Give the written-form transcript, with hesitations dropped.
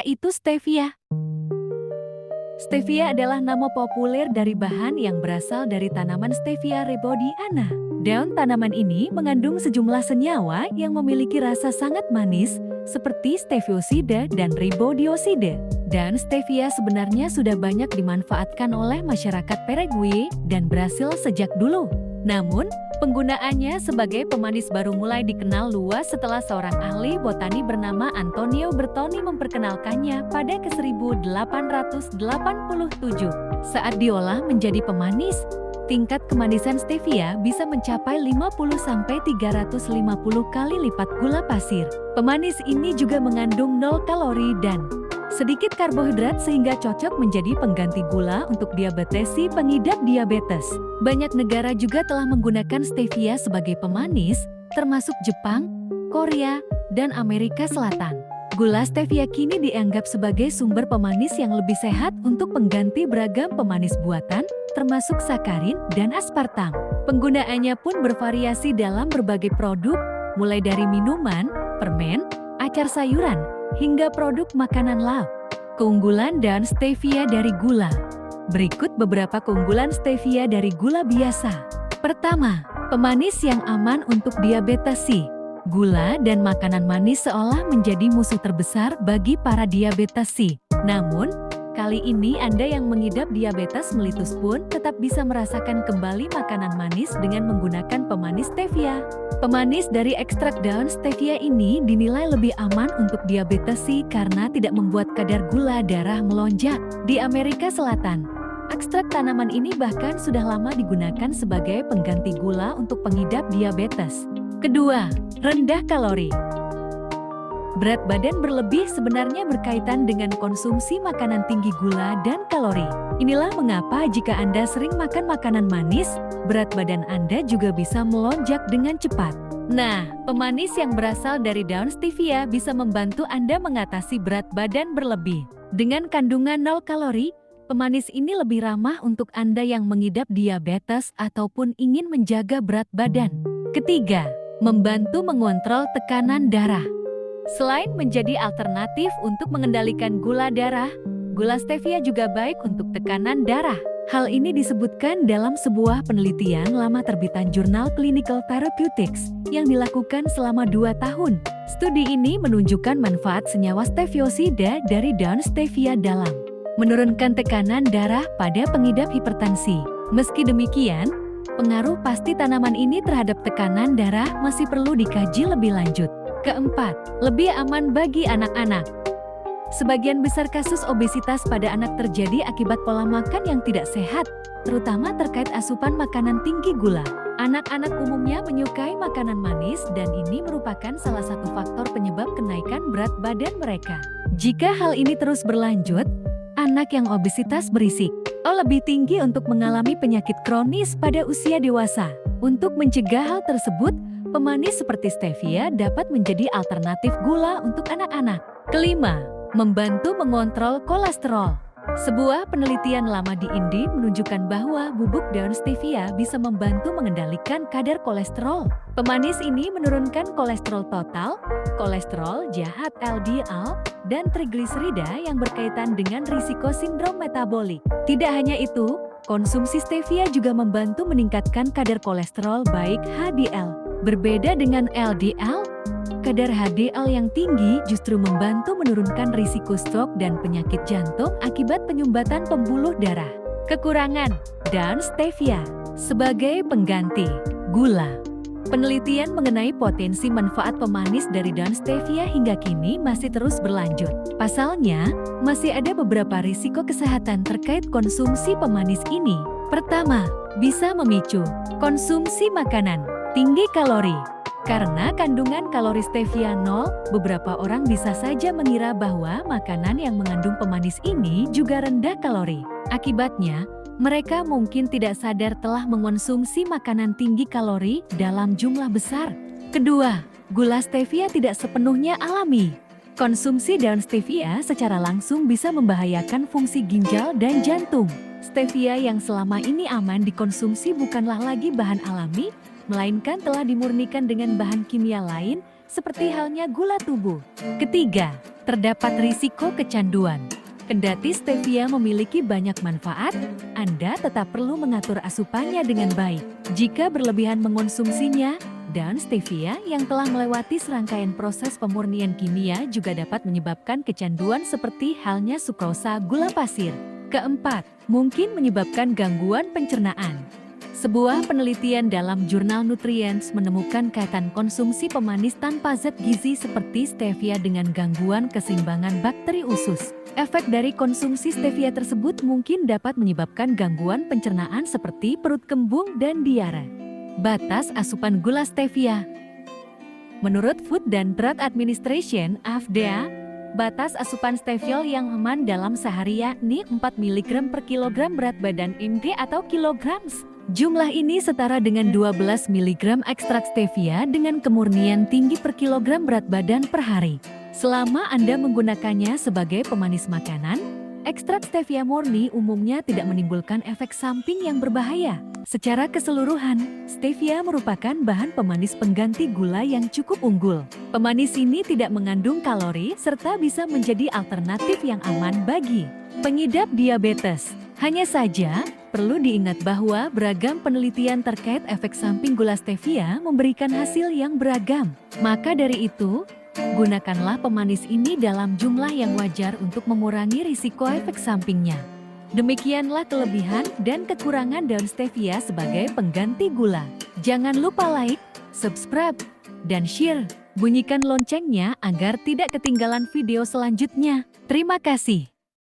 itu stevia? Stevia adalah nama populer dari bahan yang berasal dari tanaman Stevia rebaudiana. Daun tanaman ini mengandung sejumlah senyawa yang memiliki rasa sangat manis seperti steviosida dan ribodiosida. Dan stevia sebenarnya sudah banyak dimanfaatkan oleh masyarakat Paraguay dan Brasil sejak dulu. Namun, penggunaannya sebagai pemanis baru mulai dikenal luas setelah seorang ahli botani bernama Antonio Bertoni memperkenalkannya pada ke-1887. Saat diolah menjadi pemanis, tingkat kemanisan stevia bisa mencapai 50–350 kali lipat gula pasir. Pemanis ini juga mengandung 0 kalori dan sedikit karbohidrat sehingga cocok menjadi pengganti gula untuk diabetesi pengidap diabetes. Banyak negara juga telah menggunakan stevia sebagai pemanis, termasuk Jepang, Korea, dan Amerika Selatan. Gula stevia kini dianggap sebagai sumber pemanis yang lebih sehat untuk pengganti beragam pemanis buatan, termasuk sakarin dan aspartam. Penggunaannya pun bervariasi dalam berbagai produk, mulai dari minuman, permen, acar sayuran, hingga produk makanan lauk. Keunggulan daun stevia dari gula. Berikut beberapa keunggulan stevia dari gula biasa. Pertama, pemanis yang aman untuk diabetesi. Gula dan makanan manis seolah menjadi musuh terbesar bagi para diabetesi. Namun, kali ini Anda yang mengidap diabetes mellitus pun tetap bisa merasakan kembali makanan manis dengan menggunakan pemanis stevia. Pemanis dari ekstrak daun stevia ini dinilai lebih aman untuk diabetesi karena tidak membuat kadar gula darah melonjak. Di Amerika Selatan, ekstrak tanaman ini bahkan sudah lama digunakan sebagai pengganti gula untuk pengidap diabetes. Kedua, rendah kalori. Berat badan berlebih sebenarnya berkaitan dengan konsumsi makanan tinggi gula dan kalori. Inilah mengapa jika Anda sering makan makanan manis, berat badan Anda juga bisa melonjak dengan cepat. Nah, pemanis yang berasal dari daun stevia bisa membantu Anda mengatasi berat badan berlebih. Dengan kandungan 0 kalori, pemanis ini lebih ramah untuk Anda yang mengidap diabetes ataupun ingin menjaga berat badan. Ketiga, membantu mengontrol tekanan darah. Selain menjadi alternatif untuk mengendalikan gula darah, gula stevia juga baik untuk tekanan darah. Hal ini disebutkan dalam sebuah penelitian lama terbitan jurnal Clinical Therapeutics yang dilakukan selama 2 tahun. Studi ini menunjukkan manfaat senyawa steviosida dari daun stevia dalam menurunkan tekanan darah pada pengidap hipertensi. Meski demikian, pengaruh pasti tanaman ini terhadap tekanan darah masih perlu dikaji lebih lanjut. Keempat, lebih aman bagi anak-anak. Sebagian besar kasus obesitas pada anak terjadi akibat pola makan yang tidak sehat, terutama terkait asupan makanan tinggi gula. Anak-anak umumnya menyukai makanan manis dan ini merupakan salah satu faktor penyebab kenaikan berat badan mereka. Jika hal ini terus berlanjut, anak yang obesitas berisiko lebih tinggi untuk mengalami penyakit kronis pada usia dewasa. Untuk mencegah hal tersebut, pemanis seperti stevia dapat menjadi alternatif gula untuk anak-anak. Kelima, membantu mengontrol kolesterol. Sebuah penelitian lama di Indi menunjukkan bahwa bubuk daun stevia bisa membantu mengendalikan kadar kolesterol. Pemanis ini menurunkan kolesterol total, kolesterol jahat LDL, dan trigliserida yang berkaitan dengan risiko sindrom metabolik. Tidak hanya itu, konsumsi stevia juga membantu meningkatkan kadar kolesterol baik HDL. Berbeda dengan LDL, kadar HDL yang tinggi justru membantu menurunkan risiko stroke dan penyakit jantung akibat penyumbatan pembuluh darah. Kekurangan daun stevia sebagai pengganti gula. Penelitian mengenai potensi manfaat pemanis dari daun stevia hingga kini masih terus berlanjut. Pasalnya, masih ada beberapa risiko kesehatan terkait konsumsi pemanis ini. Pertama, bisa memicu konsumsi makanan tinggi kalori. Karena kandungan kalori stevia 0, beberapa orang bisa saja mengira bahwa makanan yang mengandung pemanis ini juga rendah kalori. Akibatnya, mereka mungkin tidak sadar telah mengonsumsi makanan tinggi kalori dalam jumlah besar. Kedua, gula stevia tidak sepenuhnya alami. Konsumsi daun stevia secara langsung bisa membahayakan fungsi ginjal dan jantung. Stevia yang selama ini aman dikonsumsi bukanlah lagi bahan alami, melainkan telah dimurnikan dengan bahan kimia lain, seperti halnya gula tubuh. Ketiga, Terdapat risiko kecanduan. Kendati stevia memiliki banyak manfaat, Anda tetap perlu mengatur asupannya dengan baik. Jika berlebihan mengonsumsinya, daun stevia yang telah melewati serangkaian proses pemurnian kimia juga dapat menyebabkan kecanduan seperti halnya sukrosa gula pasir. Keempat, mungkin menyebabkan gangguan pencernaan. Sebuah penelitian dalam jurnal Nutrients menemukan kaitan konsumsi pemanis tanpa zat gizi seperti stevia dengan gangguan keseimbangan bakteri usus. Efek dari konsumsi stevia tersebut mungkin dapat menyebabkan gangguan pencernaan seperti perut kembung dan diare. Batas asupan gula stevia. Menurut Food and Drug Administration (FDA), batas asupan steviol yang aman dalam sehari yakni 4 mg per kilogram berat badan (mg) atau kilograms. Jumlah ini setara dengan 12 mg ekstrak stevia dengan kemurnian tinggi per kilogram berat badan per hari. Selama Anda menggunakannya sebagai pemanis makanan, ekstrak stevia murni umumnya tidak menimbulkan efek samping yang berbahaya. Secara keseluruhan, stevia merupakan bahan pemanis pengganti gula yang cukup unggul. Pemanis ini tidak mengandung kalori serta bisa menjadi alternatif yang aman bagi pengidap diabetes. Hanya saja, perlu diingat bahwa beragam penelitian terkait efek samping gula stevia memberikan hasil yang beragam. Maka dari itu, gunakanlah pemanis ini dalam jumlah yang wajar untuk mengurangi risiko efek sampingnya. Demikianlah kelebihan dan kekurangan daun stevia sebagai pengganti gula. Jangan lupa like, subscribe, dan share. Bunyikan loncengnya agar tidak ketinggalan video selanjutnya. Terima kasih.